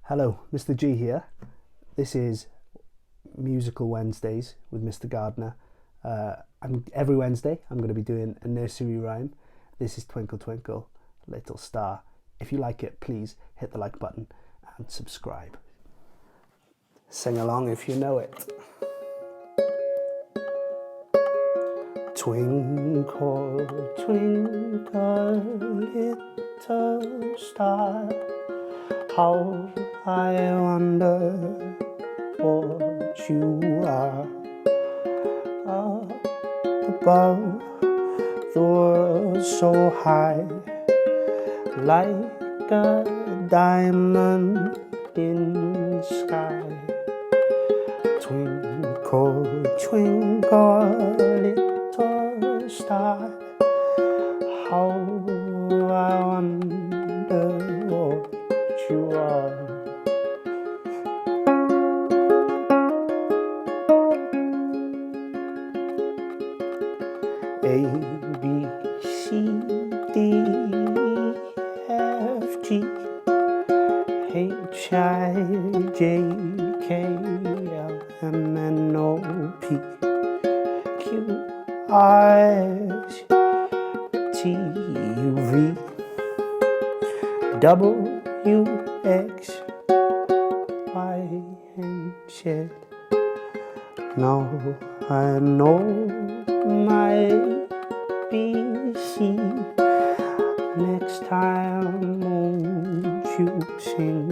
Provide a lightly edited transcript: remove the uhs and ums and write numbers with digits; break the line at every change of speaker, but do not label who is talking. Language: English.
Hello, Mr. G here. This is Musical Wednesdays with Mr. Gardner. Every Wednesday I'm going to be doing a nursery rhyme. This is Twinkle Twinkle Little Star. If you like it, please hit the like button and subscribe. Sing along if you know it. Twinkle, twinkle, little star, how I wonder what you are. Up above the world so high, like a diamond in the sky. Twinkle, twinkle, little star, how I wonder what you are. A, B, C, D, F, G, H, I, J, K, L, M, N, O, P, Q, R, S, T, U, V, W, X, Y, and Z. Now I know my ABC. Next time, won't you sing